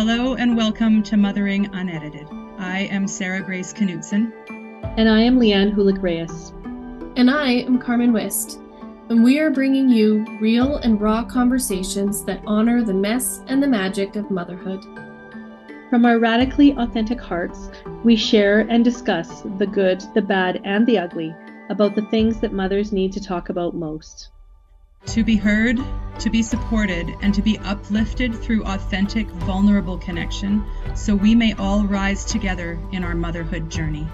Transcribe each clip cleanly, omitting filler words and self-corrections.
Hello and welcome to Mothering Unedited. I am Sarah Grace Knutson. And I am Leanne Hulick-Reyes. And I am Carmen Wist. And we are bringing you real and raw conversations that honor the mess and the magic of motherhood. From our radically authentic hearts, we share and discuss the good, the bad, and the ugly about the things that mothers need to talk about most. To be heard, to be supported, and to be uplifted through authentic, vulnerable connection, so we may all rise together in our motherhood journey.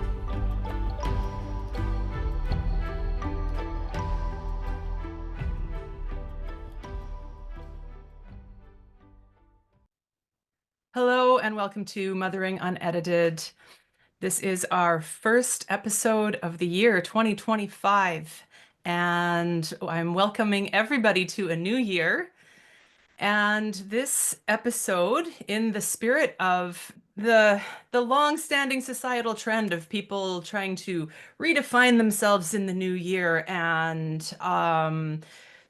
Hello and welcome to Mothering Unedited. This is our first episode of the year 2025, and I'm welcoming everybody to a new year. And this episode, in the spirit of the long-standing societal trend of people trying to redefine themselves in the new year and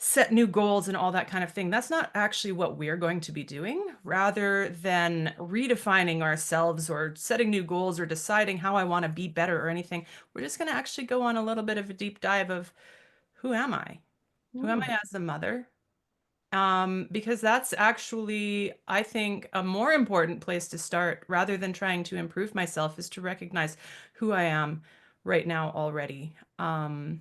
set new goals and all that kind of thing, that's not actually what we're going to be doing. Rather than redefining ourselves or setting new goals or deciding how I want to be better or anything, we're just going to actually go on a little bit of a deep dive of who am I? Who am I as a mother? Because that's actually, I think, a more important place to start rather than trying to improve myself is to recognize who I am right now already. And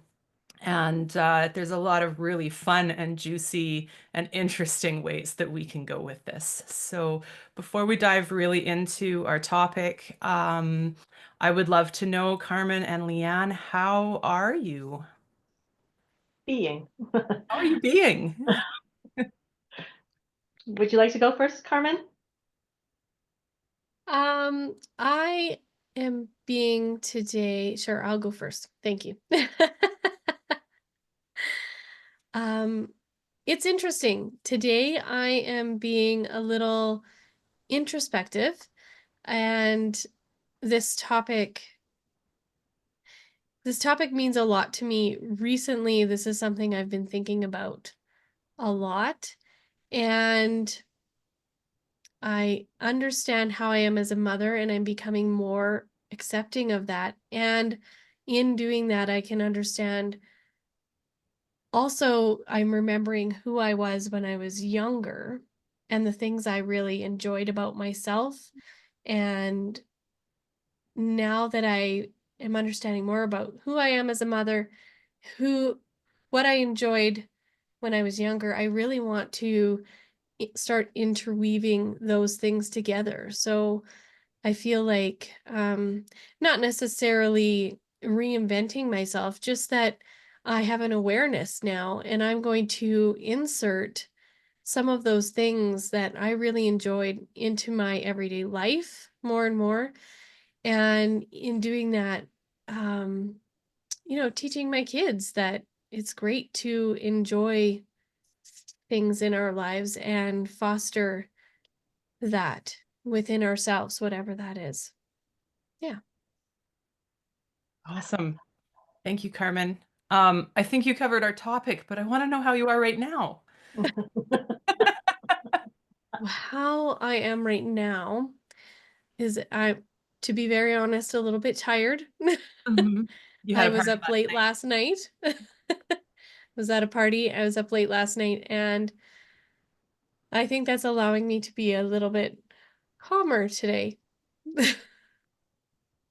there's a lot of really fun and juicy and interesting ways that we can go with this. So before we dive really into our topic, I would love to know, Carmen and Leanne, how are you? Being. How are you being? Would you like to go first, Carmen? I am being today. Sure, I'll go first. Thank you. It's interesting. Today I am being a little introspective, and this topic means a lot to me. Recently, this is something I've been thinking about a lot, and I understand how I am as a mother, and I'm becoming more accepting of that. And in doing that, I can understand also, I'm remembering who I was when I was younger and the things I really enjoyed about myself. And now that I am understanding more about who I am as a mother, what I enjoyed when I was younger, I really want to start interweaving those things together. So I feel like not necessarily reinventing myself, just that I have an awareness now, and I'm going to insert some of those things that I really enjoyed into my everyday life more and more. And in doing that, teaching my kids that it's great to enjoy things in our lives and foster that within ourselves, whatever that is. Yeah. Awesome. Thank you, Carmen. I think you covered our topic, but I want to know how you are right now. How I am right now is to be very honest, a little bit tired. You had I a was party up late last night. Was at a party. I was up late last night, and I think that's allowing me to be a little bit calmer today.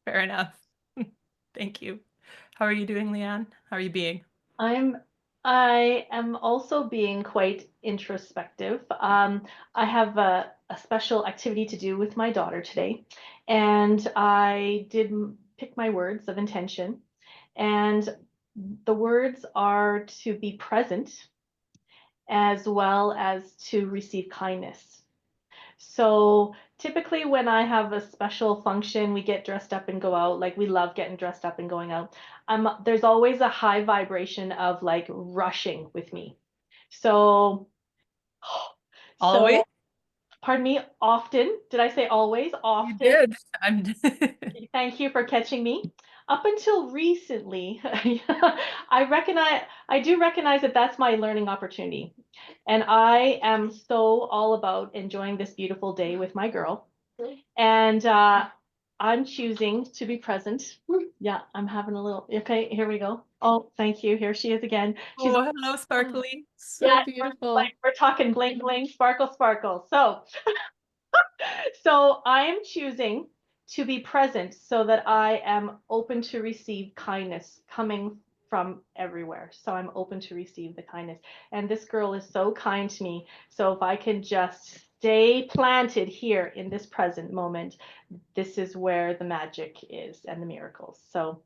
Fair enough. Thank you. How are you doing, Leanne? How are you being? I am also being quite introspective. I have a special activity to do with my daughter today, and I did pick my words of intention. And the words are to be present as well as to receive kindness. So typically when I have a special function, we get dressed up and go out. Like we love getting dressed up and going out. There's always a high vibration of like rushing with me. So, Always? pardon me, often. Did I say always? You Often. did. Thank you for catching me. up until recently, I do recognize that that's my learning opportunity. And I am so all about enjoying this beautiful day with my girl. And I'm choosing to be present. Yeah, I'm having a little, okay, here we go. Oh, thank you. Here she is again. She's, Oh, hello, Oh, Sparkly. so yeah, beautiful. we're talking bling, bling, sparkle, sparkle. So I am choosing to be present so that I am open to receive kindness coming from everywhere. So I'm open to receive the kindness. And this girl is so kind to me. So if I can just stay planted here in this present moment, this is where the magic is and the miracles. So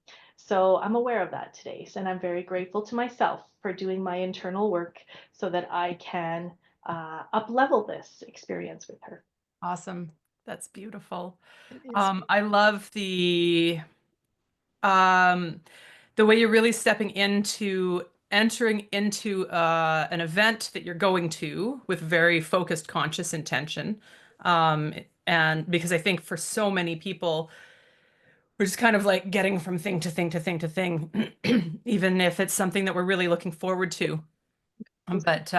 I'm aware of that today. And I'm very grateful to myself for doing my internal work so that I can up level this experience with her. Awesome. That's beautiful. It is. I love um, the way you're really stepping into entering into an event that you're going to with very focused, conscious intention. Um, and because I think for so many people, we're just kind of like getting from thing to thing to thing to thing, even if it's something that we're really looking forward to. But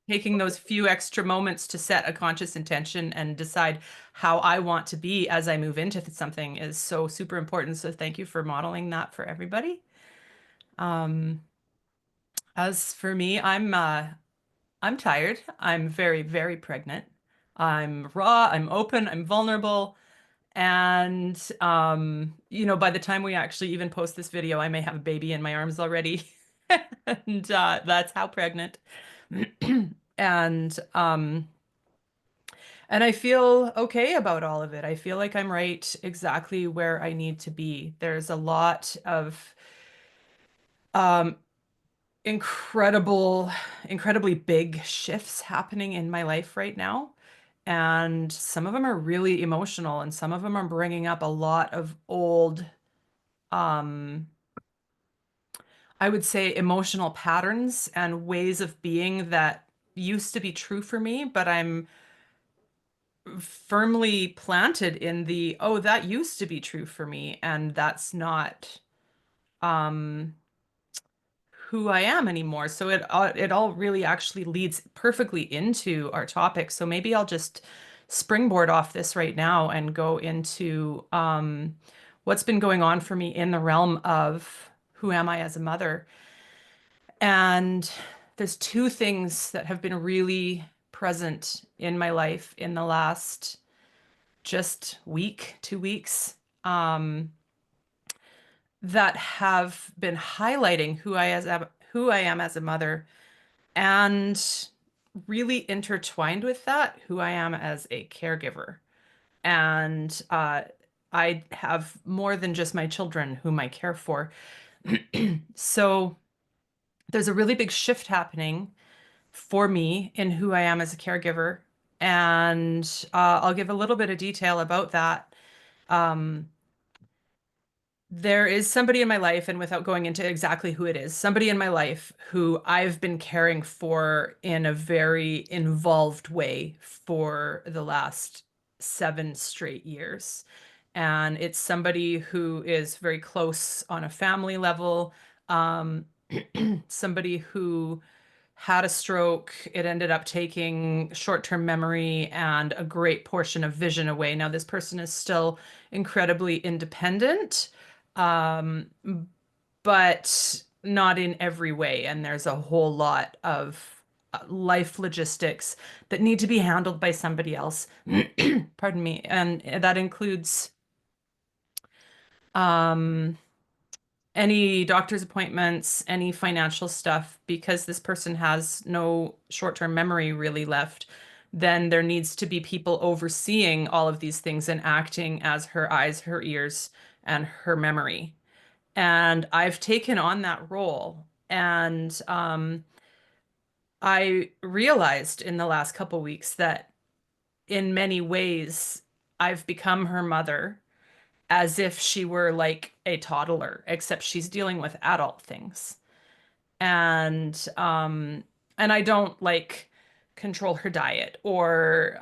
taking those few extra moments to set a conscious intention and decide how I want to be as I move into something is so super important. So thank you for modeling that for everybody. Um, as for me, I'm tired. I'm very, very pregnant. I'm raw, I'm open, I'm vulnerable. And by the time we actually even post this video, I may have a baby in my arms already. And that's how pregnant. And and I feel okay about all of it. I feel like I'm right exactly where I need to be. There's a lot of um, incredibly big shifts happening in my life right now. And some of them are really emotional, and some of them are bringing up a lot of old, um, I would say, emotional patterns and ways of being that used to be true for me, but I'm firmly planted in the, oh, that used to be true for me, and that's not um who I am anymore. So it all really actually leads perfectly into our topic. So maybe I'll just springboard off this right now and go into what's been going on for me in the realm of who am I as a mother. And there's two things that have been really present in my life in the last just week, 2 weeks, that have been highlighting who I am as a mother, and really intertwined with that, who I am as a caregiver. And I have more than just my children whom I care for. So there's a really big shift happening for me in who I am as a caregiver. And I'll give a little bit of detail about that. Um, there is somebody in my life, and without going into exactly who it is, somebody in my life who I've been caring for in a very involved way for the last 7 straight years. And it's somebody who is very close on a family level, um, somebody who had a stroke. It ended up taking short-term memory and a great portion of vision away. Now, this person is still incredibly independent, um, but not in every way. And there's a whole lot of life logistics that need to be handled by somebody else. Pardon me. And that includes um, any doctor's appointments, any financial stuff, because this person has no short-term memory really left, then there needs to be people overseeing all of these things and acting as her eyes, her ears, and her memory. And I've taken on that role. And I realized in the last couple weeks that in many ways, I've become her mother as if she were like a toddler, except she's dealing with adult things. And I don't like control her diet or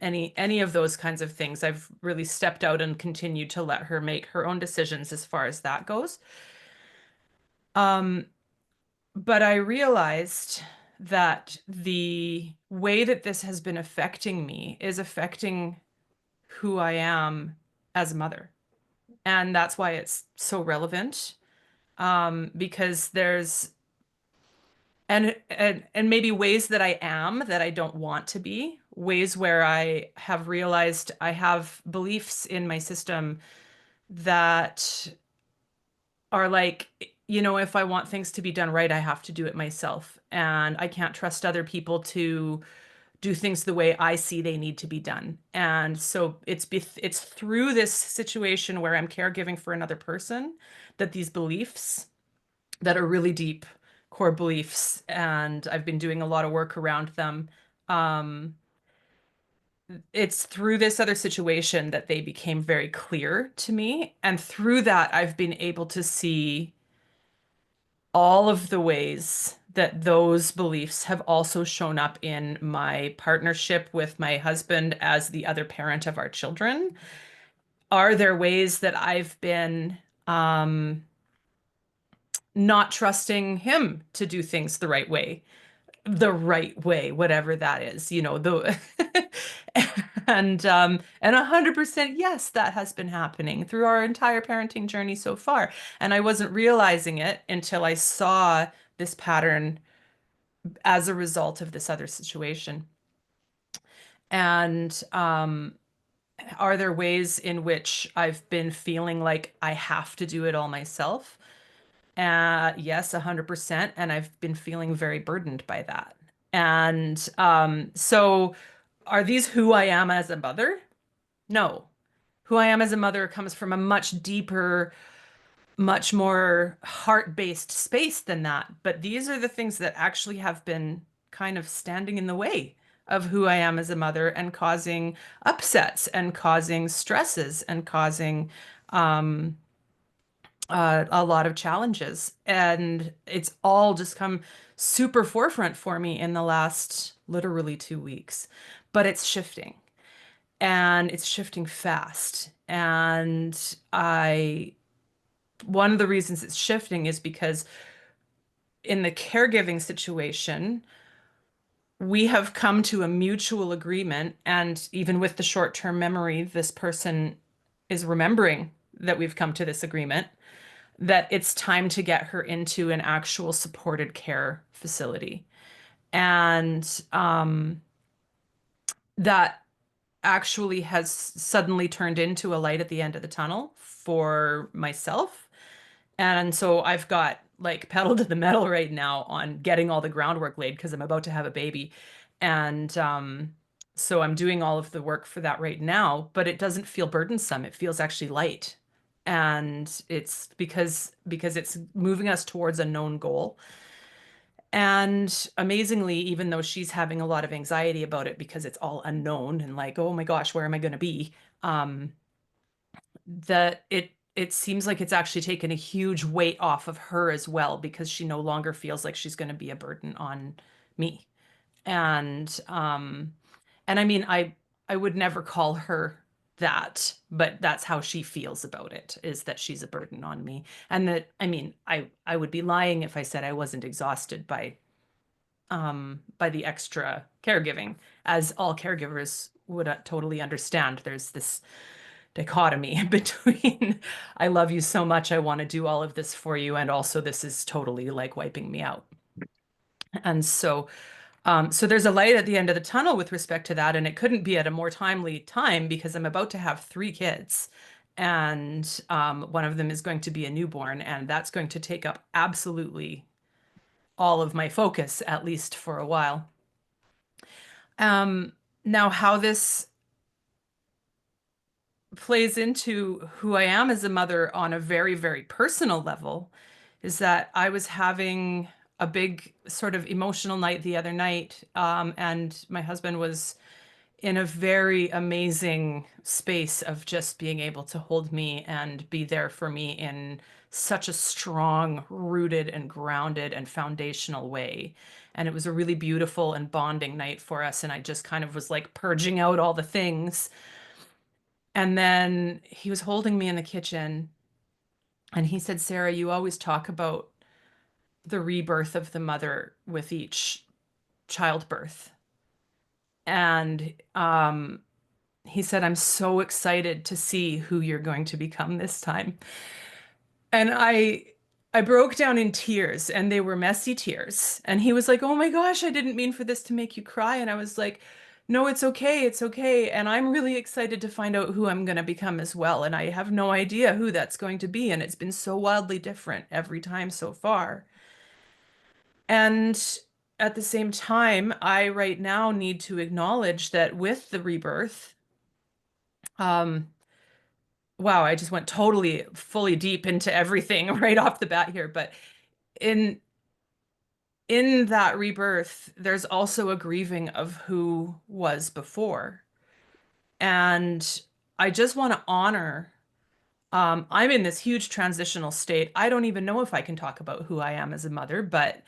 any of those kinds of things. I've really stepped out and continued to let her make her own decisions as far as that goes. Um, but I realized that the way that this has been affecting me is affecting who I am as a mother. And that's why it's so relevant. Because there's and maybe ways that I am that I don't want to be, ways where I have realized I have beliefs in my system that are like, if I want things to be done right, I have to do it myself. And I can't trust other people to do things the way I see they need to be done. And so it's through this situation where I'm caregiving for another person that these beliefs that are really deep core beliefs, and I've been doing a lot of work around them. Um, it's through this other situation that they became very clear to me. And through that, I've been able to see all of the ways that those beliefs have also shown up in my partnership with my husband as the other parent of our children. Are there ways that I've been not trusting him to do things the right way, whatever that is, the and 100% yes, that has been happening through our entire parenting journey so far. And I wasn't realizing it until I saw this pattern as a result of this other situation. And are there ways in which I've been feeling like I have to do it all myself? Yes, 100%. And I've been feeling very burdened by that. And so are these who I am as a mother? No. Who I am as a mother comes from a much deeper, much more heart-based space than that. But these are the things that actually have been kind of standing in the way of who I am as a mother and causing upsets and causing stresses and causing a lot of challenges. And it's all just come super forefront for me in the last literally 2 weeks. But it's shifting and it's shifting fast. And one of the reasons it's shifting is because in the caregiving situation, we have come to a mutual agreement. And even with the short-term memory, this person is remembering that we've come to this agreement that it's time to get her into an actual supported care facility. And that actually has suddenly turned into a light at the end of the tunnel for myself. And so I've got like pedal to the metal right now on getting all the groundwork laid because I'm about to have a baby. And so I'm doing all of the work for that right now, but it doesn't feel burdensome. It feels actually light. And it's because it's moving us towards a known goal. And amazingly, even though she's having a lot of anxiety about it because it's all unknown and like, oh my gosh, where am I going to be? That it seems like it's actually taken a huge weight off of her as well because she no longer feels like she's going to be a burden on me. And I mean, I would never call her that, but that's how she feels about it, is that she's a burden on me. And that, I mean, I would be lying if I said I wasn't exhausted by the extra caregiving, as all caregivers would totally understand. There's this dichotomy between I love you so much, I want to do all of this for you, and also this is totally like wiping me out. And so there's a light at the end of the tunnel with respect to that, and it couldn't be at a more timely time because I'm about to have 3 kids, and one of them is going to be a newborn, and that's going to take up absolutely all of my focus, at least for a while. Now, how this plays into who I am as a mother on a very, very personal level is that I was having a big sort of emotional night the other night, and my husband was in a very amazing space of just being able to hold me and be there for me in such a strong, rooted and grounded and foundational way. And it was a really beautiful and bonding night for us. And I just kind of was like purging out all the things. And then he was holding me in the kitchen and he said, Sarah, you always talk about the rebirth of the mother with each childbirth. And he said, I'm so excited to see who you're going to become this time. And I broke down in tears, and they were messy tears. And he was like, "Oh my gosh, I didn't mean for this to make you cry." And I was like, "No, it's okay. It's okay." And I'm really excited to find out who I'm going to become as well. And I have no idea who that's going to be. And it's been so wildly different every time so far. And at the same time, I right now need to acknowledge that with the rebirth, um, wow, I just went totally fully deep into everything right off the bat here. But in in that rebirth, there's also a grieving of who was before. And I just want to honor, I'm in this huge transitional state. I don't even know if I can talk about who I am as a mother, but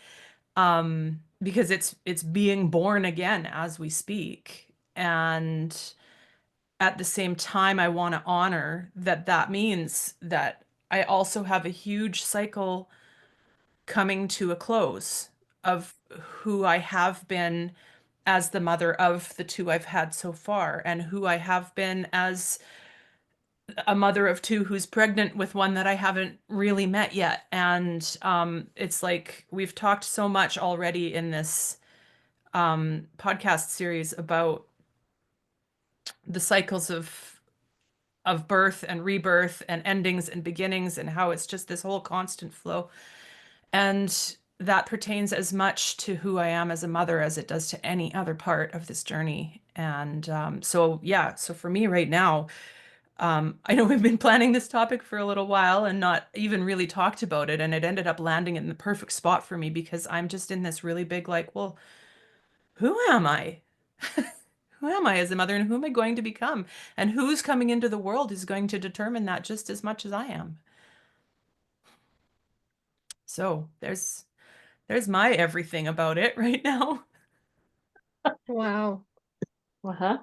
because it's being born again as we speak. And at the same time, I want to honor that that means that I also have a huge cycle coming to a close of who I have been as the mother of the two I've had so far, and who I have been as a mother of two who's pregnant with one that I haven't really met yet. And it's like we've talked so much already in this podcast series about the cycles of birth and rebirth and endings and beginnings and how it's just this whole constant flow. And that pertains as much to who I am as a mother as it does to any other part of this journey. And so, yeah, so for me right now, I know we've been planning this topic for a little while and not even really talked about it. And it ended up landing in the perfect spot for me because I'm just in this really big, like, well, who am I? Who am I as a mother and who am I going to become? And who's coming into the world is going to determine that just as much as I am. So there's my everything about it right now. Wow. Uh-huh.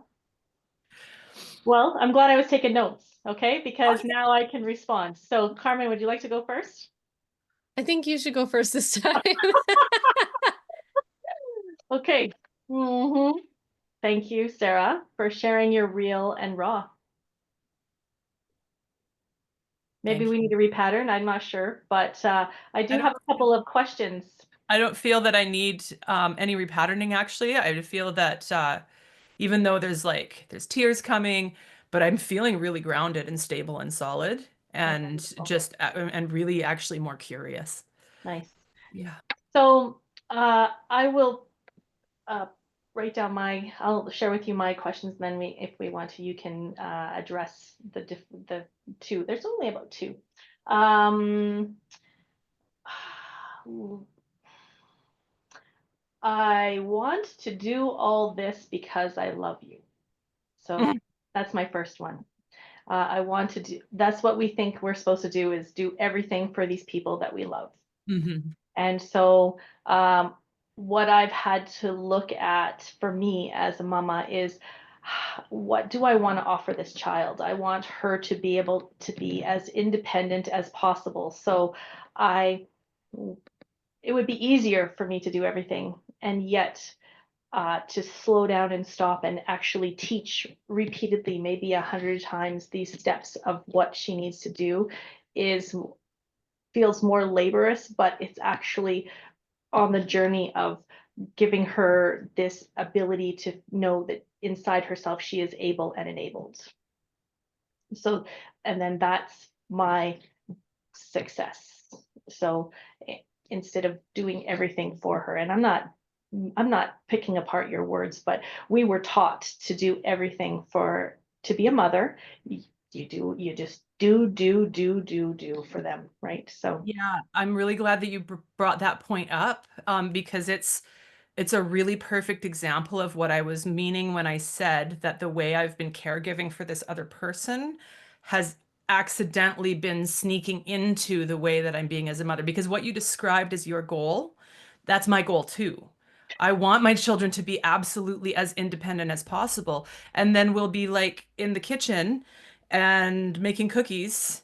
Well, I'm glad I was taking notes, okay? Because now I can respond. So, Carmen, would you like to go first? I think you should go first this time. Okay. Thank you, Sarah, for sharing your real and raw. Maybe Thank we need you. to repattern, I'm not sure, but I do I have don't a couple of questions. I don't feel that I need any repatterning actually. I feel that even though there's tears coming, but I'm feeling really grounded and stable and solid and Wonderful. just and really actually more curious. Nice. Yeah. So I will uh, I'll share with you my questions, then if we want to, you can address the two. There's only about two. Um, I want to do all this because I love you. So that's my first one. I want to do, that's what we think we're supposed to do, is do everything for these people that we love. Mm-hmm. And so what I've had to look at for me as a mama is, what do I want to offer this child? I want her to be able to be as independent as possible. So I, it would be easier for me to do everything, and yet to slow down and stop and actually teach repeatedly, maybe 100 times, these steps of what she needs to do is feels more laborious, but it's actually on the journey of giving her this ability to know that inside herself she is able and enabled. So, and then that's my success. So instead of doing everything for her, and I'm not picking apart your words, but we were taught to do everything to be a mother. You just do for them, right? So Yeah, I'm really glad that you brought that point up because It's a really perfect example of what I was meaning when I said that the way I've been caregiving for this other person has accidentally been sneaking into the way that I'm being as a mother. Because what you described as your goal, that's my goal too. I want my children to be absolutely as independent as possible. And then we'll be like in the kitchen and making cookies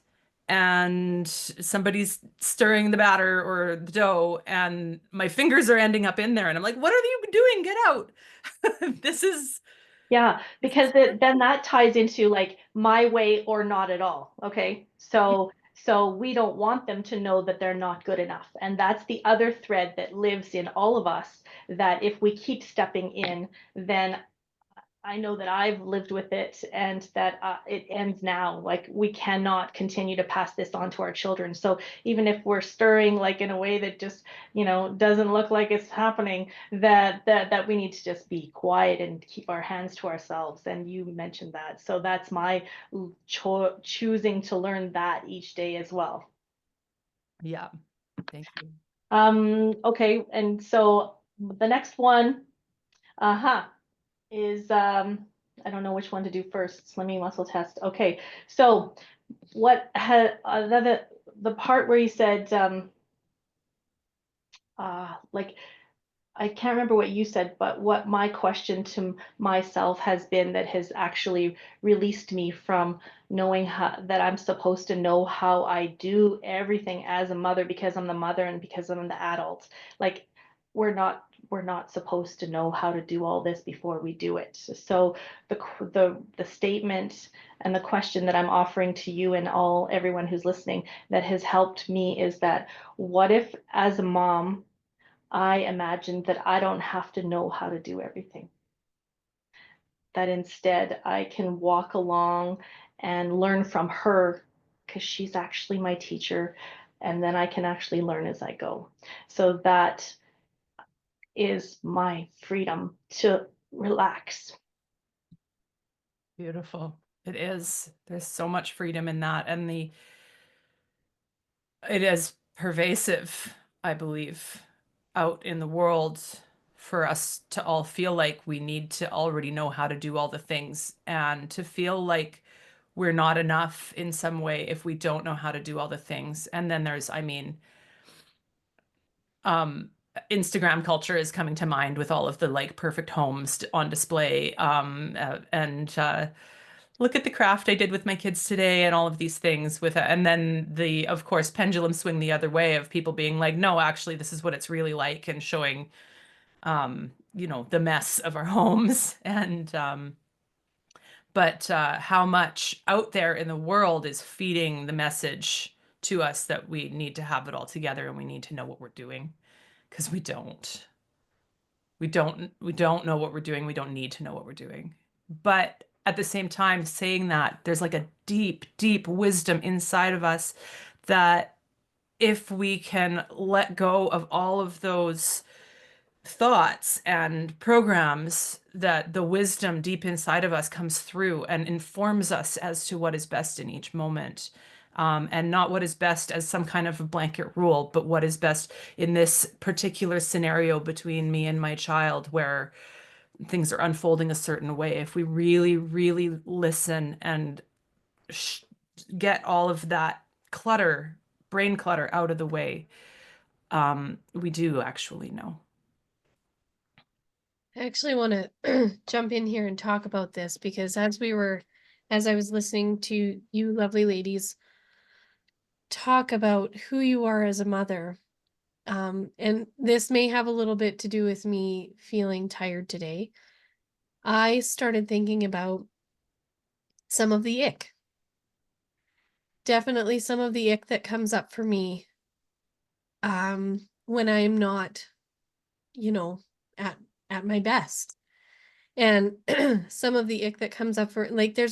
and somebody's stirring the batter or the dough and my fingers are ending up in there and I'm like, what are you doing? Get out. This is Yeah, this because is hard. then that ties into like my way or not at all. Okay. So we don't want them to know that they're not good enough. And that's the other thread that lives in all of us, that if we keep stepping in, then I know that I've lived with it, and that it ends now. Like, we cannot continue to pass this on to our children. So even if we're stirring like in a way that just, doesn't look like it's happening, that we need to just be quiet and keep our hands to ourselves. And you mentioned that. So that's my choosing to learn that each day as well. Yeah. Thank you. Okay, and so the next one, is I don't know which one to do first. Let me muscle test. Okay, so what had the part where you said like, I can't remember what you said, but what my question to myself has been, that has actually released me from knowing how, that I'm supposed to know how I do everything as a mother, because I'm the mother and because I'm the adult. Like, we're not supposed to know how to do all this before we do it. So the statement and the question that I'm offering to you and everyone who's listening, that has helped me, is that, what if as a mom I imagined that I don't have to know how to do everything, that instead I can walk along and learn from her, because she's actually my teacher, and then I can actually learn as I go. So that is my freedom to relax. Beautiful. It is. There's so much freedom in that. And it is pervasive, I believe, out in the world for us to all feel like we need to already know how to do all the things and to feel like we're not enough in some way if we don't know how to do all the things. And then there's, I mean, um, Instagram culture is coming to mind with all of the like perfect homes on display. And look at the craft I did with my kids today and all of these things with it. And then the, of course, pendulum swing the other way of people being like, no, actually, this is what it's really like, and showing, the mess of our homes. But how much out there in the world is feeding the message to us that we need to have it all together and we need to know what we're doing, because we don't. We don't know what we're doing. We don't need to know what we're doing. But at the same time, saying that, there's like a deep, deep wisdom inside of us that if we can let go of all of those thoughts and programs, that the wisdom deep inside of us comes through and informs us as to what is best in each moment. And not what is best as some kind of a blanket rule, but what is best in this particular scenario between me and my child, where things are unfolding a certain way. If we really, really listen and get all of that clutter, brain clutter out of the way, we do actually know. I actually want to jump in here and talk about this, because as I was listening to you lovely ladies talk about who you are as a mother, and this may have a little bit to do with me feeling tired today, I started thinking about some of the ick. Definitely some of the ick that comes up for me when I'm not, you know, at my best. And some of the ick that comes up for, like, there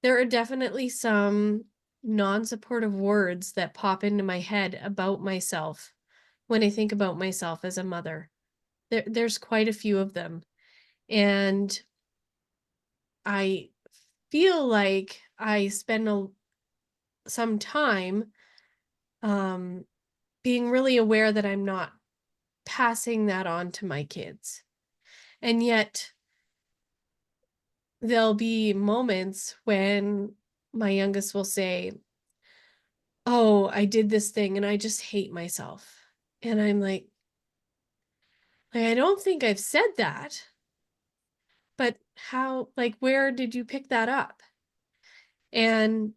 are definitely some non-supportive words that pop into my head about myself when I think about myself as a mother. There's quite a few of them. And I feel like I spend some time being really aware that I'm not passing that on to my kids. And yet there'll be moments when my youngest will say, "Oh, I did this thing and I just hate myself." And I'm like, I don't think I've said that, but how, like, where did you pick that up? And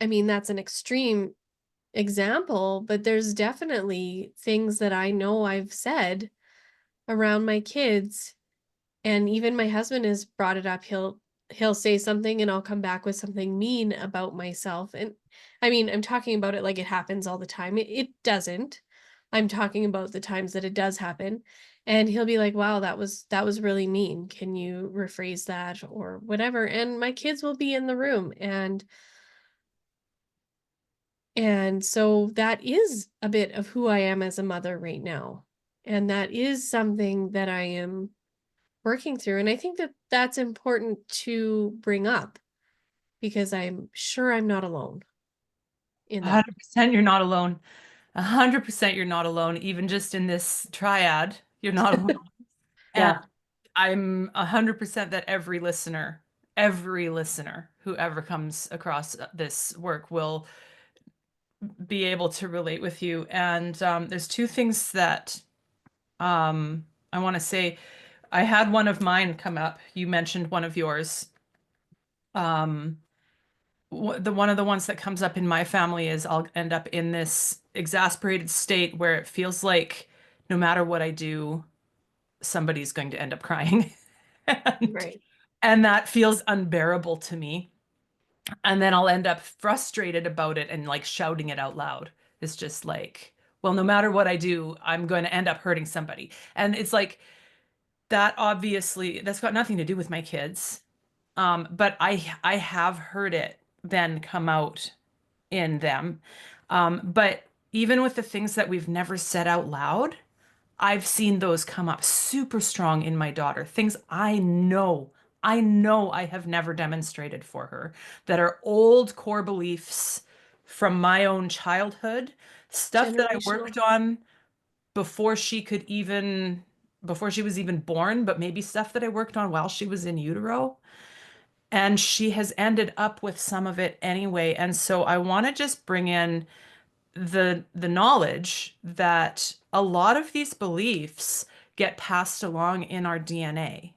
I mean, that's an extreme example, but there's definitely things that I know I've said around my kids. And even my husband has brought it up. He'll say something and I'll come back with something mean about myself. And I mean, I'm talking about it like it happens all the time. It doesn't. I'm talking about the times that it does happen. And he'll be like, "Wow, that was really mean. Can you rephrase that or whatever?" And my kids will be in the room, and so that is a bit of who I am as a mother right now. And that is something that I am working through. And I think that that's important to bring up because I'm sure I'm not alone in that. 100% you're not alone. 100% you're not alone. Even just in this triad, you're not alone. And Yeah. I'm 100% that every listener who ever comes across this work will be able to relate with you. And there's two things that I want to say. I had one of mine come up. You mentioned one of yours. Um, the one of the ones that comes up in my family is I'll end up in this exasperated state where it feels like no matter what I do, somebody's going to end up crying. and, Right. and that feels unbearable to me. And then I'll end up frustrated about it and like shouting it out loud. It's just like, well, no matter what I do, I'm going to end up hurting somebody. And it's like that obviously that's got nothing to do with my kids. But I have heard it then come out in them. But even with the things that we've never said out loud, I've seen those come up super strong in my daughter. Things I know I have never demonstrated for her that are old core beliefs from my own childhood, stuff that I Generational. worked on before she could even, before she was even born, but maybe stuff that I worked on while she was in utero. And she has ended up with some of it anyway. And so I want to just bring in the knowledge that a lot of these beliefs get passed along in our DNA.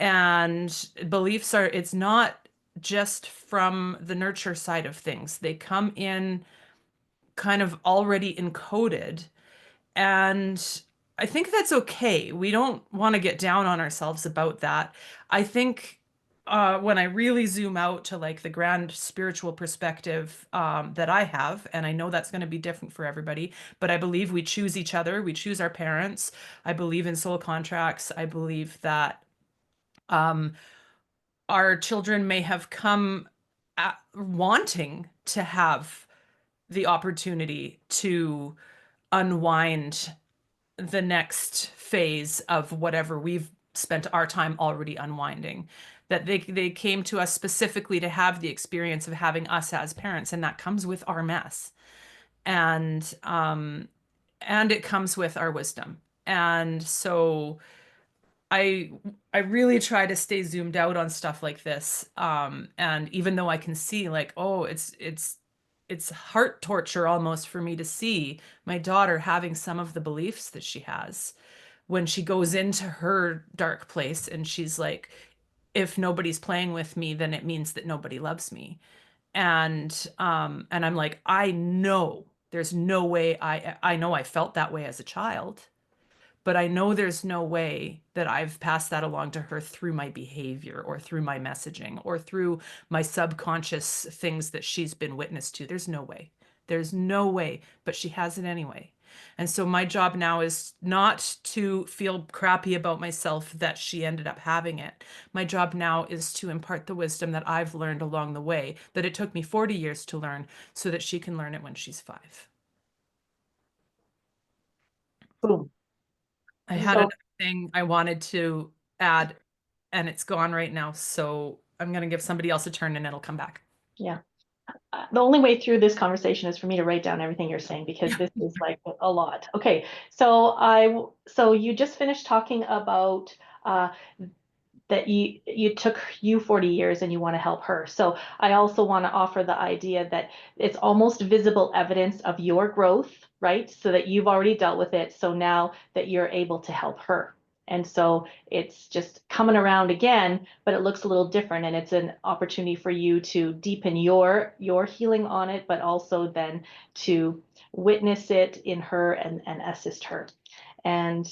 And beliefs are, it's not just from the nurture side of things. They come in kind of already encoded. And I think that's okay. We don't want to get down on ourselves about that. I think when I really zoom out to like the grand spiritual perspective that I have, and I know that's going to be different for everybody, but I believe we choose each other, we choose our parents. I believe in soul contracts. I believe that um, our children may have come wanting to have the opportunity to unwind the next phase of whatever we've spent our time already unwinding. That they came to us specifically to have the experience of having us as parents, and that comes with our mess. And and it comes with our wisdom. And so I I really try to stay zoomed out on stuff like this. And even though I can see like, oh, it's heart torture almost for me to see my daughter having some of the beliefs that she has when she goes into her dark place and she's like, if nobody's playing with me, then it means that nobody loves me. And I'm like, I know there's no way I know I felt that way as a child, but I know there's no way that I've passed that along to her through my behavior or through my messaging or through my subconscious things that she's been witness to. There's no way. There's no way, but she has it anyway. And so my job now is not to feel crappy about myself that she ended up having it. My job now is to impart the wisdom that I've learned along the way, that it took me 40 years to learn, so that she can learn it when she's 5. Boom. I had So another thing I wanted to add, and it's gone right now. So I'm going to give somebody else a turn and it'll come back. yeah. The only way through this conversation is for me to write down everything you're saying, because this is like a lot. Okay, so you just finished talking about uh, that you took you 40 years and you want to help her. So I also want to offer the idea that it's almost visible evidence of your growth, right? So that you've already dealt with it. So now that you're able to help her. And so it's just coming around again, but it looks a little different, and it's an opportunity for you to deepen your healing on it, but also then to witness it in her and assist her. And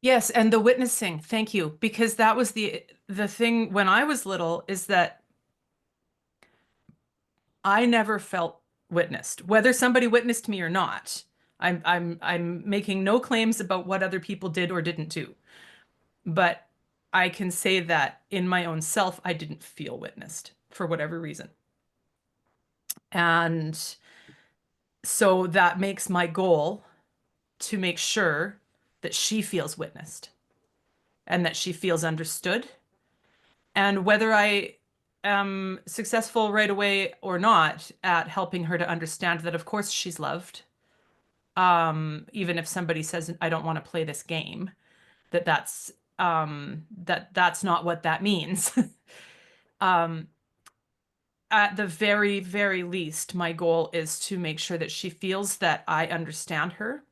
Yes, and the witnessing, thank you, because that was the thing when I was little, is that I never felt witnessed, whether somebody witnessed me or not. I'm making no claims about what other people did or didn't do, but I can say that in my own self, I didn't feel witnessed for whatever reason. And so that makes my goal to make sure that she feels witnessed and that she feels understood. And whether I am successful right away or not at helping her to understand that, of course, she's loved. Even if somebody says, I don't want to play this game, that's not what that means. um, at the very, very least, my goal is to make sure that she feels that I understand her,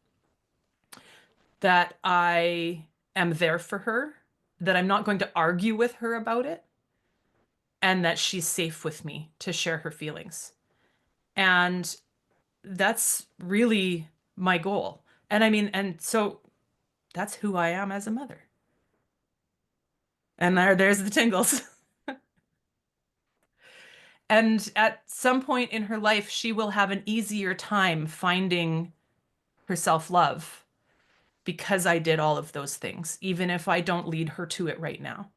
that I am there for her, that I'm not going to argue with her about it, and that she's safe with me to share her feelings. And that's really my goal. And I mean, and so that's who I am as a mother. And there's the tingles. And at some point in her life, she will have an easier time finding her self-love because I did all of those things, even if I don't lead her to it right now.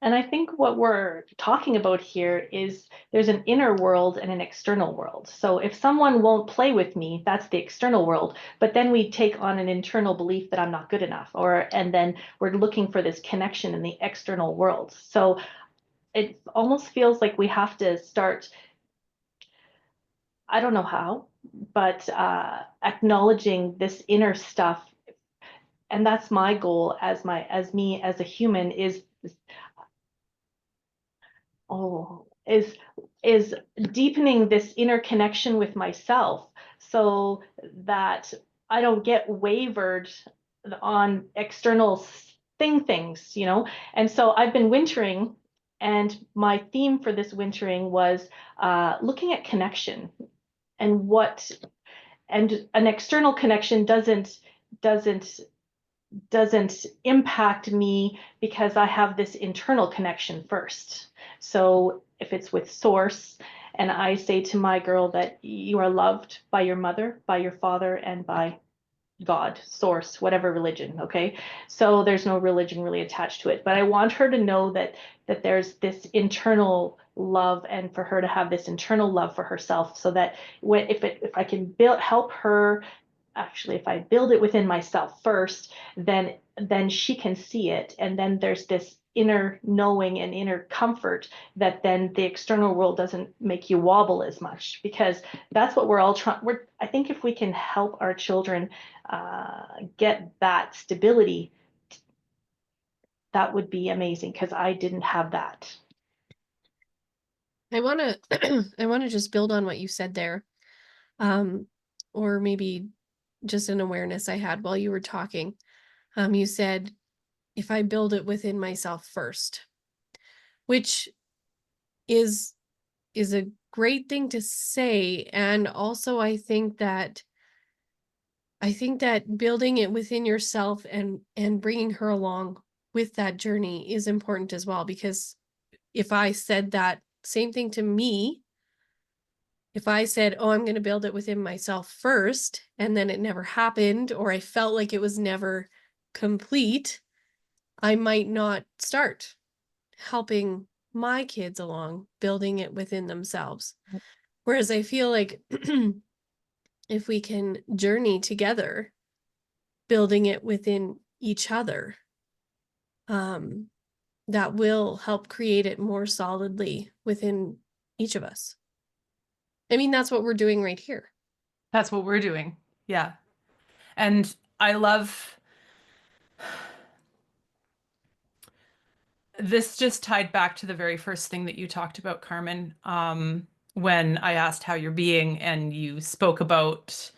And I think what we're talking about here is there's an inner world and an external world. So if someone won't play with me, that's the external world. But then we take on an internal belief that I'm not good enough, and then we're looking for this connection in the external world. So it almost feels like we have to start, I don't know how, but acknowledging this inner stuff. And that's my goal as me as a human is oh is deepening this inner connection with myself, so that I don't get wavered on external things, you know. And so I've been wintering, and my theme for this wintering was looking at connection, and what and an external connection doesn't doesn't impact me because I have this internal connection first. So if it's with source, and I say to my girl that you are loved by your mother, by your father, and by God, source, whatever religion, okay? So there's no religion really attached to it, but I want her to know that there's this internal love, and for her to have this internal love for herself, so that if I can help her, actually, if I build it within myself first, then she can see it, and then there's this inner knowing and inner comfort that then the external world doesn't make you wobble as much, because that's what we're all trying. I think if we can help our children get that stability, that would be amazing, because I didn't have that. I want to I want to just build on what you said there. Or maybe just an awareness I had while you were talking. You said, if I build it within myself first, which is a great thing to say. And also I think that building it within yourself and bringing her along with that journey is important as well, because if I said that same thing to me, if I said, oh, I'm going to build it within myself first, and then it never happened, or I felt like it was never complete, I might not start helping my kids along, building it within themselves. Whereas I feel like if we can journey together, building it within each other, that will help create it more solidly within each of us. I mean, that's what we're doing right here. That's what we're doing. Yeah. And I love this, just tied back to the very first thing that you talked about, Carmen, when I asked how you're being and you spoke about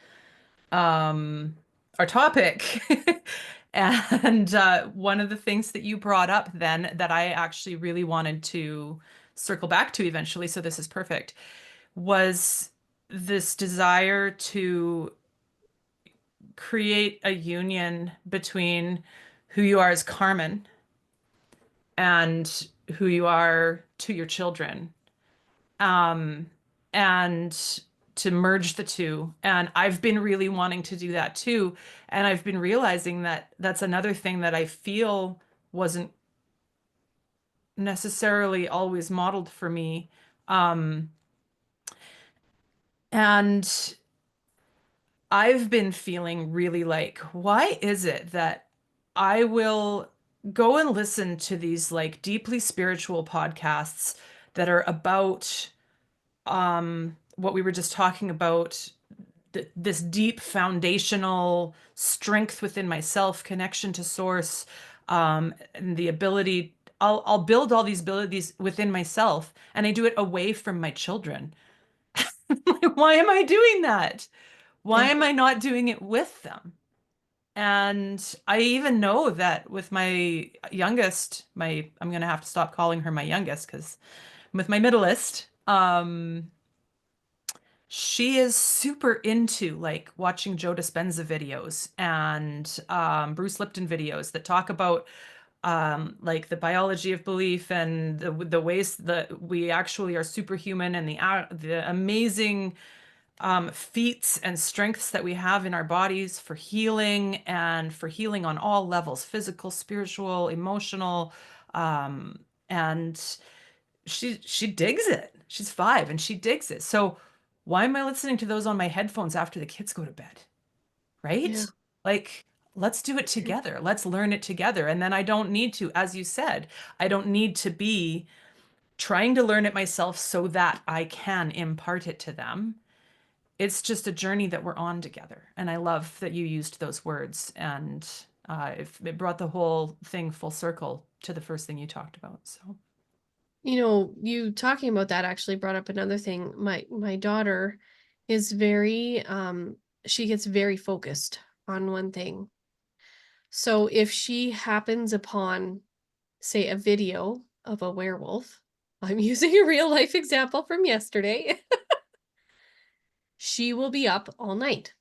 our topic. And one of the things that you brought up then that I actually really wanted to circle back to eventually, so this is perfect, was this desire to create a union between who you are as Carmen and who you are to your children. Um, and to merge the two. And I've been really wanting to do that too. And I've been realizing that that's another thing that I feel wasn't necessarily always modeled for me. Um, and I've been feeling really like, why is it that I will go and listen to these like deeply spiritual podcasts that are about what we were just talking about, this deep foundational strength within myself, connection to source, and the ability. I'll build all these abilities within myself, and I do it away from my children. Why am I doing that? Why Yeah. am I not doing it with them? And I even know that with my youngest, I'm gonna have to stop calling her my youngest because with my middleest, she is super into like watching Joe Dispenza videos and Bruce Lipton videos that talk about like the biology of belief and the ways that we actually are superhuman and the amazing feats and strengths that we have in our bodies for healing and for healing on all levels, physical, spiritual, emotional. And she digs it. She's 5 and she digs it. So why am I listening to those on my headphones after the kids go to bed? Yeah. Right? Like, let's do it together. Let's learn it together. And then I don't need to, as you said, I don't need to be trying to learn it myself so that I can impart it to them. It's just a journey that we're on together. And I love that you used those words. And it brought the whole thing full circle to the first thing you talked about. So. You know, you talking about that actually brought up another thing. My daughter is very she gets very focused on one thing. So if she happens upon, say, a video of a werewolf, I'm using a real life example from yesterday, she will be up all night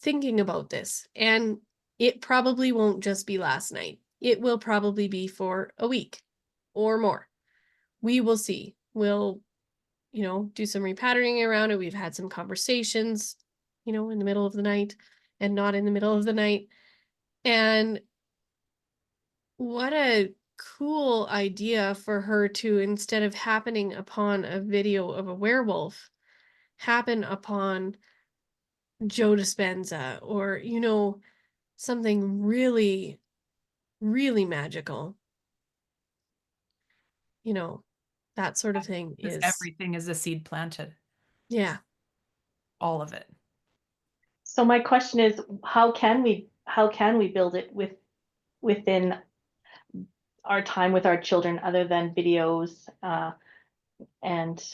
thinking about this. And it probably won't just be last night. It will probably be for a week or more. We will see. We'll, do some repatterning around it. We've had some conversations, in the middle of the night and not in the middle of the night. And what a cool idea for her to, instead of happening upon a video of a werewolf, happen upon Joe Dispenza or, something really, really magical. That sort of thing Because is, everything is a seed planted, yeah. all of it. So my question is, how can we build it within our time with our children other than videos and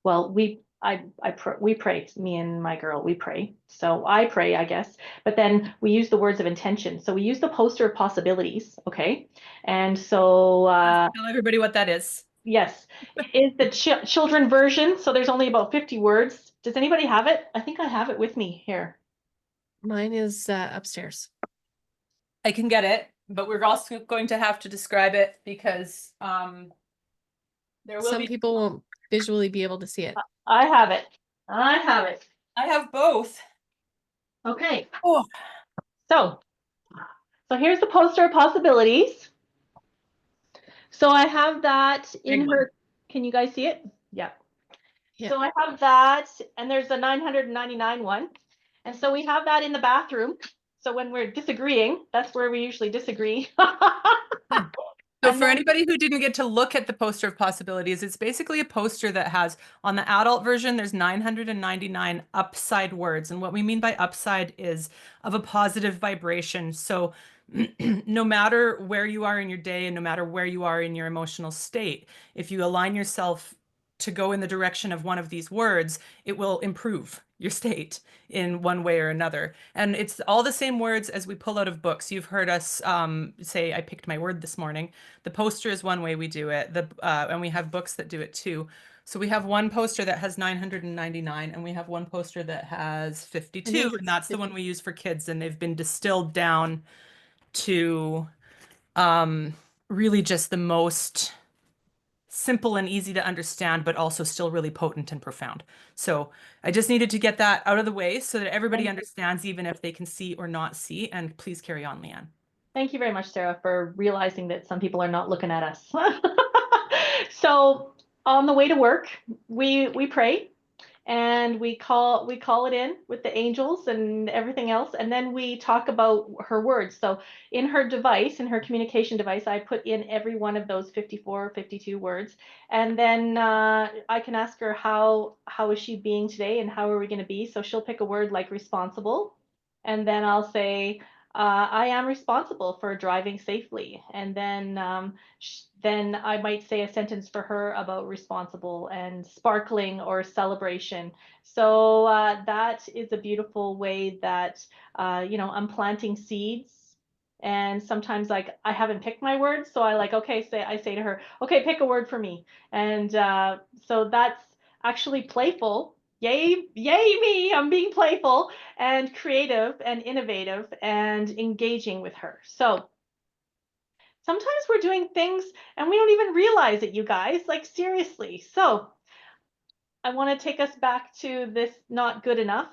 well we pray, me and my girl, we pray. So I pray, I guess, but then we use the words of intention. So we use the poster of possibilities, okay? And so Tell everybody what that is. yes, it is the children version. So there's only about 50 words. Does anybody have it? I think I have it with me here. Mine is upstairs. I can get it, but we're also going to have to describe it because there will Some be. people won't visually be able to see it. I have it. I have it. I have both. Okay. Oh, So here's the poster of possibilities. So I have that in big one. her. Can you guys see it? Yeah. Yeah. So I have that, and there's a 999 one. And so we have that in the bathroom. So when we're disagreeing, that's where we usually disagree. So And for then anybody who didn't get to look at the poster of possibilities, it's basically a poster that has, on the adult version, there's 999 upside words. And what we mean by upside is of a positive vibration. So no matter where you are in your day and no matter where you are in your emotional state, if you align yourself to go in the direction of one of these words, it will improve your state in one way or another. And it's all the same words as we pull out of books. You've heard us say, I picked my word this morning. The poster is one way we do it. And we have books that do it too. So we have one poster that has 999 and we have one poster that has I 52, think and it's that's the one we use for kids, and they've been distilled down to um, really just the most simple and easy to understand, but also still really potent and profound. So I just needed to get that out of the way so that everybody Thank understands, even if they can see or not see. And please carry on, Leanne. Thank you very much, Sarah, for realizing that some people are not looking at us. So on the way to work, we pray and we call it in with the angels and everything else, and then we talk about her words. So in her device, in her communication device, I put in every one of those 54 52 words, and then I can ask her how is she being today and how are we going to be. So she'll pick a word like responsible, and then I'll say I am responsible for driving safely. And then I might say a sentence for her about responsible and sparkling or celebration. So that is a beautiful way that I'm planting seeds. And sometimes like I haven't picked my words, so I say to her, okay, pick a word for me. And so that's actually playful. Yay, yay me! I'm being playful and creative and innovative and engaging with her. So sometimes we're doing things and we don't even realize it, you guys, like seriously. So I want to take us back to this not good enough.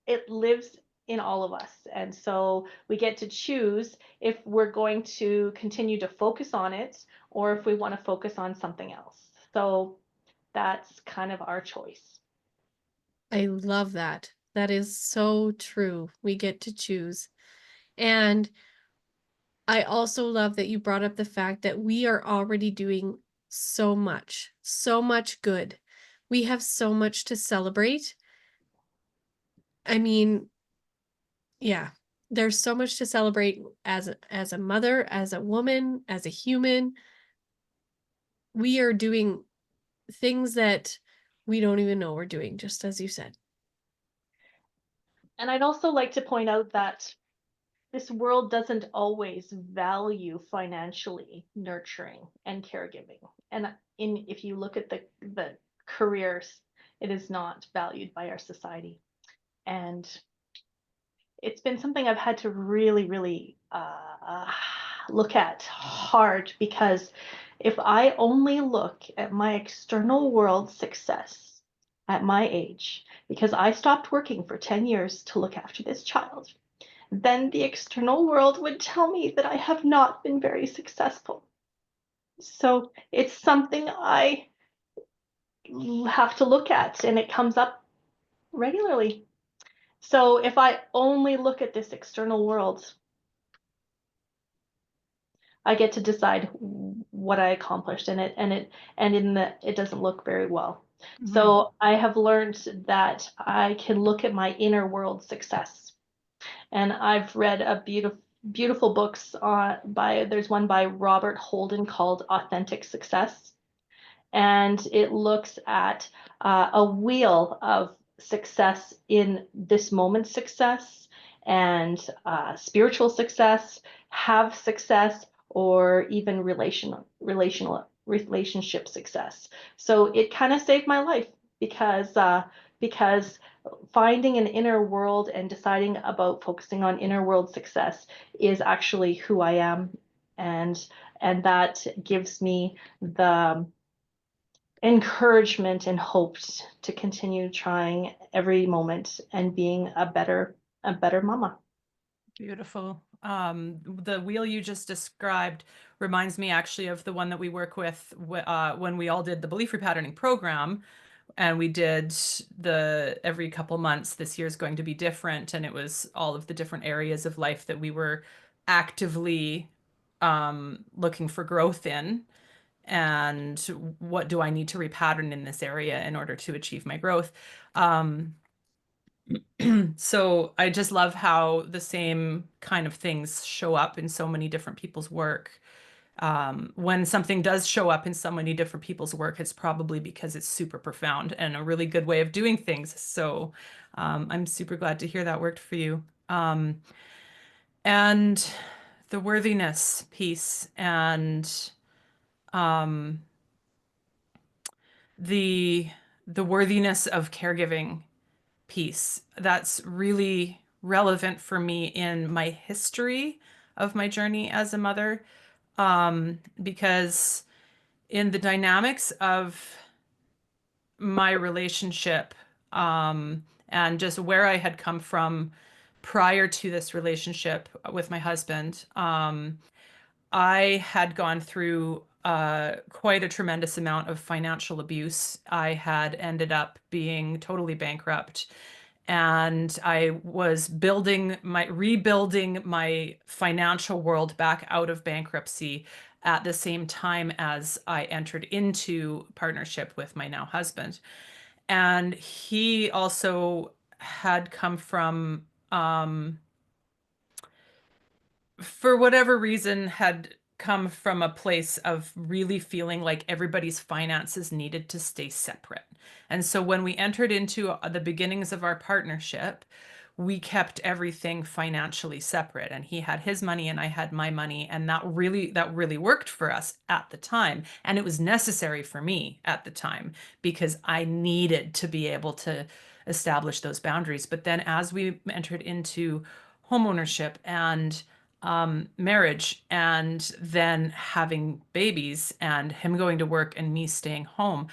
It lives in all of us. And so we get to choose if we're going to continue to focus on it or if we want to focus on something else. So that's kind of our choice. I love that. That is so true. We get to choose. And I also love that you brought up the fact that we are already doing so much good. We have so much to celebrate. I mean, yeah, there's so much to celebrate as a mother, as a woman, as a human. We are doing things that we don't even know we're doing, just as you said. And I'd also like to point out that this world doesn't always value financially nurturing and caregiving. And if you look at the careers, it is not valued by our society. And it's been something I've had to really, really look at hard, because if I only look at my external world success at my age, because I stopped working for 10 years to look after this child, then the external world would tell me that I have not been very successful. So it's something I have to look at, and it comes up regularly. So if I only look at this external world, I get to decide what I accomplished in it, it doesn't look very well. Mm-hmm. So I have learned that I can look at my inner world success. And I've read a beautiful books there's one by Robert Holden called Authentic Success, and it looks at a wheel of success in this moment success and spiritual success, have success, or even relationship success. So it kind of saved my life, because finding an inner world and deciding about focusing on inner world success is actually who I am, and that gives me the encouragement and hopes to continue trying every moment and being a better mama. Beautiful. The wheel you just described reminds me actually of the one that we work with when we all did the belief repatterning program, and we did the every couple months. This year's going to be different, and it was all of the different areas of life that we were actively looking for growth in, and what do I need to repattern in this area in order to achieve my growth. So I just love how the same kind of things show up in so many different people's work. When something does show up in so many different people's work, it's probably because it's super profound and a really good way of doing things. So I'm super glad to hear that worked for you. And the worthiness piece and um, the the worthiness of caregiving piece, that's really relevant for me in my history of my journey as a mother, because in the dynamics of my relationship, and just where I had come from prior to this relationship with my husband, I had gone through quite a tremendous amount of financial abuse. I had ended up being totally bankrupt, and I was rebuilding my financial world back out of bankruptcy at the same time as I entered into partnership with my now husband. And he also had come from, for whatever reason, had come from a place of really feeling like everybody's finances needed to stay separate. And so when we entered into the beginnings of our partnership, we kept everything financially separate, and he had his money and I had my money, and that really worked for us at the time, and it was necessary for me at the time because I needed to be able to establish those boundaries. But then as we entered into homeownership and marriage, and then having babies and him going to work and me staying home,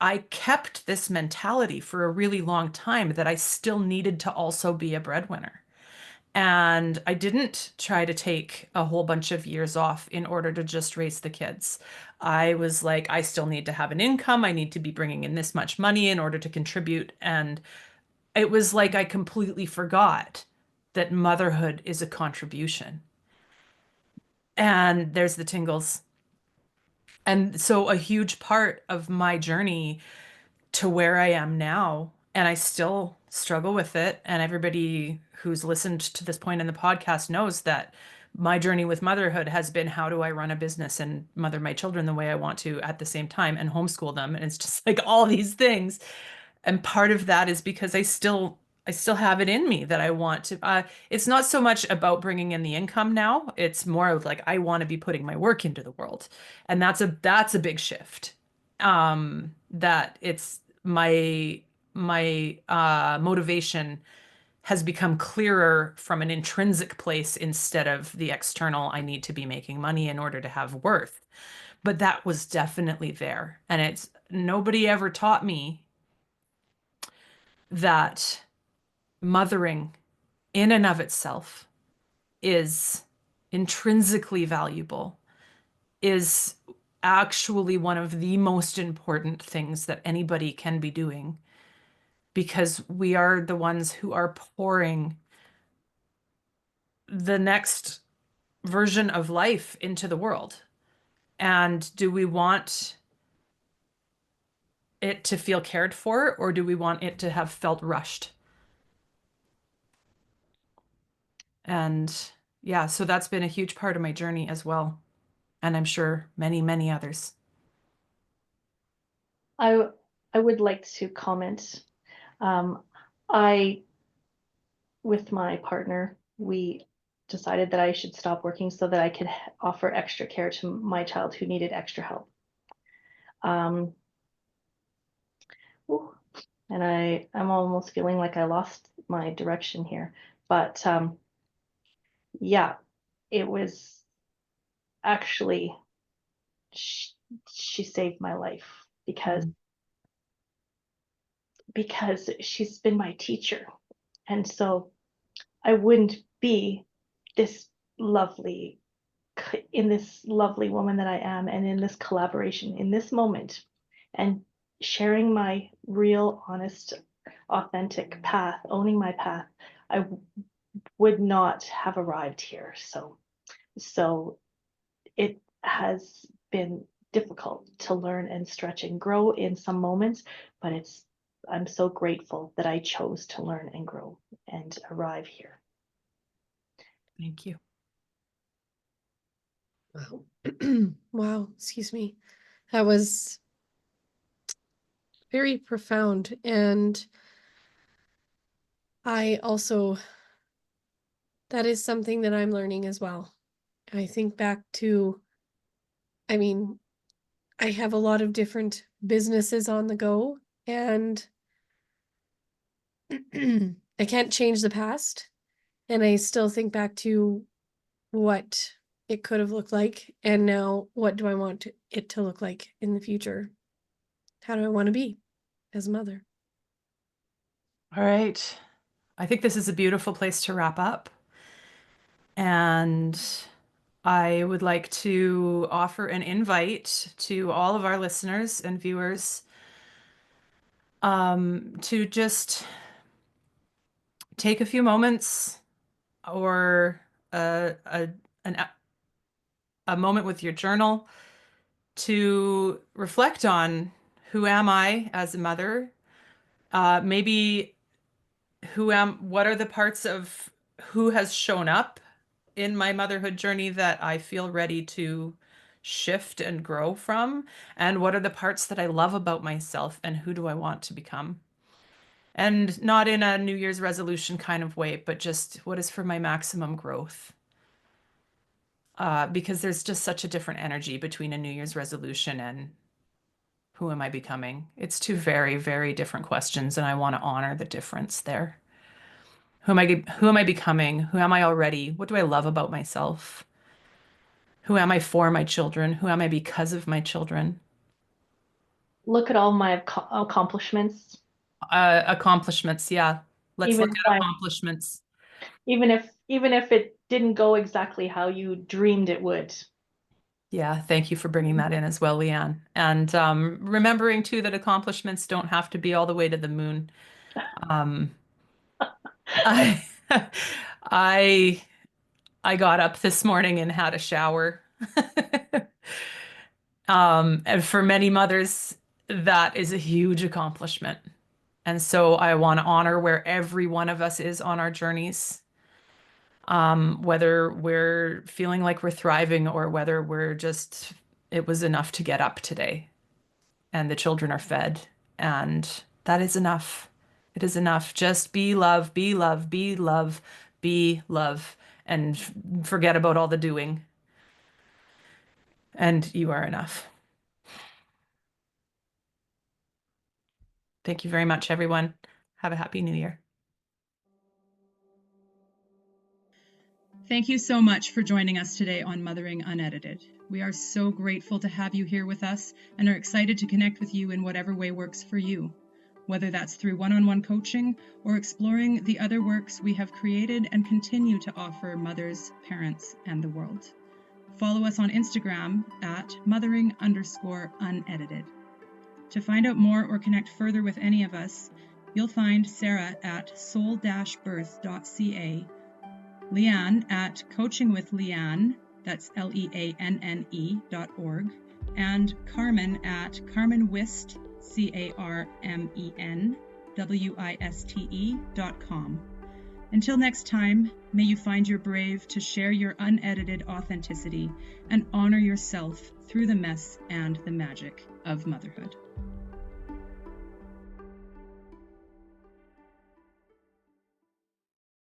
I kept this mentality for a really long time that I still needed to also be a breadwinner. And I didn't try to take a whole bunch of years off in order to just raise the kids. I was like, I still need to have an income. I need to be bringing in this much money in order to contribute. And it was like I completely forgot that motherhood is a contribution. And there's the tingles. And so a huge part of my journey to where I am now, and I still struggle with it. And everybody who's listened to this point in the podcast knows that my journey with motherhood has been, how do I run a business and mother my children the way I want to at the same time and homeschool them? And it's just like all these things. And part of that is because I still have it in me that I want to, it's not so much about bringing in the income now. It's more of like, I want to be putting my work into the world. And that's a big shift. That it's my motivation has become clearer from an intrinsic place instead of the external, I need to be making money in order to have worth. But that was definitely there. And it's nobody ever taught me that mothering in and of itself is intrinsically valuable, is actually one of the most important things that anybody can be doing, because we are the ones who are pouring the next version of life into the world. And do we want it to feel cared for, or do we want it to have felt rushed? And yeah, so that's been a huge part of my journey as well. And I'm sure many, many others. I I would like to comment. I, with my partner, we decided that I should stop working so that I could offer extra care to my child who needed extra help. Um, ooh, and I'm almost feeling like I lost my direction here, but yeah, it was actually she, she saved my life because she's been my teacher, and so I wouldn't be this lovely in this lovely woman that I am, and in this collaboration in this moment, and sharing my real, honest, authentic path, owning my path, I would not have arrived here. So it has been difficult to learn and stretch and grow in some moments, but I'm so grateful that I chose to learn and grow and arrive here. Thank you. Wow. Wow, excuse me. That was very profound. And I also, that is something that I'm learning as well. I think back to, I mean, I have a lot of different businesses on the go, and I can't change the past. And I still think back to what it could have looked like. And now, what do I want it to look like in the future? How do I want to be as a mother? All right. I think this is a beautiful place to wrap up. And I would like to offer an invite to all of our listeners and viewers to just take a few moments or an, a moment with your journal to reflect on who am I as a mother? Maybe what are the parts of who has shown up in my motherhood journey that I feel ready to shift and grow from? And what are the parts that I love about myself and who do I want to become? And not in a New Year's resolution kind of way, but just what is for my maximum growth? Because there's just such a different energy between a New Year's resolution and who am I becoming? It's two very, very different questions, and I want to honor the difference there. Who am I becoming? Who am I already? What do I love about myself? Who am I for my children? Who am I because of my children? Look at all my accomplishments, Accomplishments, yeah. Let's look even at accomplishments. even if it didn't go exactly how you dreamed it would. Yeah, thank you for bringing that in as well, Leanne. And remembering too that accomplishments don't have to be all the way to the moon. Um, I, I, I got up this morning and had a shower. And for many mothers, that is a huge accomplishment. And so I want to honor where every one of us is on our journeys, whether we're feeling like we're thriving or whether we're just, it was enough to get up today and the children are fed. And that is enough. It is enough. Just be love, be love, be love, be love, and forget about all the doing. And you are enough. Thank you very much, everyone. Have a happy new year. Thank you so much for joining us today on Mothering Unedited. We are so grateful to have you here with us and are excited to connect with you in whatever way works for you, whether that's through one-on-one coaching or exploring the other works we have created and continue to offer mothers, parents, and the world. Follow us on Instagram at mothering_unedited. To find out more or connect further with any of us, you'll find Sarah at soul-birth.ca, Leanne at coachingwithleanne, that's leanne.org, and Carmen at carmenwist, carmenwiste.com. Until next time, may you find your brave to share your unedited authenticity and honor yourself through the mess and the magic of motherhood.